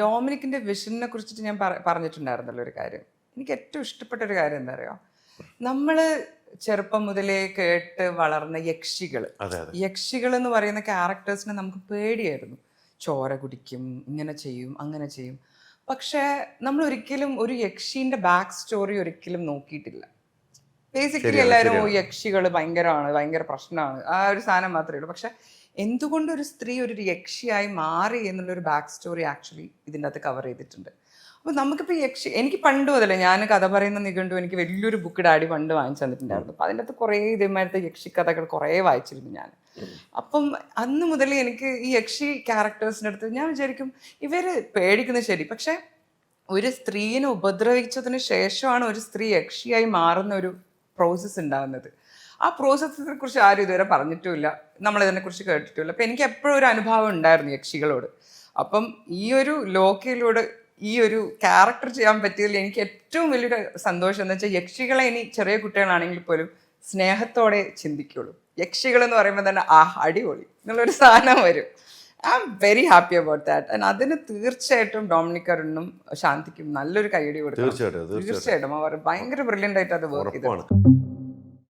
ഡൊമിനിക്കിന്റെ വിഷനെ കുറിച്ചിട്ട് ഞാൻ പറഞ്ഞിട്ടുണ്ടായിരുന്നല്ലോ ഒരു കാര്യം. എനിക്ക് ഏറ്റവും ഇഷ്ടപ്പെട്ട ഒരു കാര്യം എന്താ അറിയോ, നമ്മള് ചെറുപ്പം മുതലേ കേട്ട് വളർന്ന യക്ഷികൾ എന്ന് പറയുന്ന ക്യാരക്ടേഴ്സിനെ നമുക്ക് പേടിയായിരുന്നു. ചോര കുടിക്കും, ഇങ്ങനെ ചെയ്യും, അങ്ങനെ ചെയ്യും. പക്ഷെ നമ്മൾ ഒരിക്കലും ഒരു യക്ഷിന്റെ ബാക്ക് സ്റ്റോറി ഒരിക്കലും നോക്കിയിട്ടില്ല. ബേസിക്കലി എല്ലാവരും യക്ഷികൾ ഭയങ്കരമാണ്, ഭയങ്കര പ്രശ്നമാണ്, ആ ഒരു സാധനം മാത്രമേ ഉള്ളൂ. പക്ഷെ എന്തുകൊണ്ട് ഒരു സ്ത്രീ ഒരു യക്ഷിയായി മാറി എന്നുള്ളൊരു ബാക്ക് സ്റ്റോറി ആക്ച്വലി ഇതിൻ്റെ അകത്ത് കവർ ചെയ്തിട്ടുണ്ട്. അപ്പോൾ നമുക്കിപ്പോൾ എനിക്ക് പണ്ട് മുതലേ, ഞാൻ കഥ പറയുന്ന നിഘണ്ടു എനിക്ക് വലിയൊരു ബുക്ക് ഡാഡി പണ്ട് വാങ്ങിച്ചു തന്നിട്ടുണ്ടായിരുന്നു. അപ്പം അതിൻ്റെ അകത്ത് കുറേ ഇതേമാരത്തെ യക്ഷിക്കഥകൾ കുറേ വായിച്ചിരുന്നു ഞാൻ. അപ്പം അന്ന് മുതലേ എനിക്ക് ഈ യക്ഷി ക്യാരക്ടേഴ്സിൻ്റെ അടുത്ത് ഞാൻ വിചാരിക്കും ഇവർ പേടിക്കുന്നത് ശരി, പക്ഷെ ഒരു സ്ത്രീനെ ഉപദ്രവിച്ചതിന് ശേഷമാണ് ഒരു സ്ത്രീ യക്ഷിയായി മാറുന്ന ഒരു പ്രോസസ്സ് ഉണ്ടാകുന്നത്. ആ പ്രോസസ്സിനെ കുറിച്ച് ആരും ഇതുവരെ പറഞ്ഞിട്ടുമില്ല, നമ്മളിതിനെക്കുറിച്ച് കേട്ടിട്ടുമില്ല. അപ്പം എനിക്ക് എപ്പോഴും ഒരു അനുഭവം ഉണ്ടായിരുന്നു യക്ഷികളോട്. അപ്പം ഈ ഒരു ലോക്കയിലൂടെ ഈ ഒരു ക്യാരക്ടർ ചെയ്യാൻ പറ്റിയതിൽ എനിക്ക് ഏറ്റവും വലിയൊരു സന്തോഷം എന്ന് വെച്ചാൽ, യക്ഷികളെ ഇനി ചെറിയ കുട്ടികളാണെങ്കിൽ പോലും സ്നേഹത്തോടെ ചിന്തിക്കുള്ളൂ. യക്ഷികൾ എന്ന് പറയുമ്പോൾ തന്നെ അടിപൊളി എന്നുള്ളൊരു സാധനം വരും. I am very happy about that. And അതിന് തീർച്ചയായിട്ടും ഡൊമിനിക് അരുണിനും ശാന്തിക്കും നല്ലൊരു കൈയടി കൊടുക്കും. തീർച്ചയായിട്ടും അവർ ഭയങ്കര ബ്രില്യൻ്റ് ആയിട്ട് അത് വർക്ക് ചെയ്തു.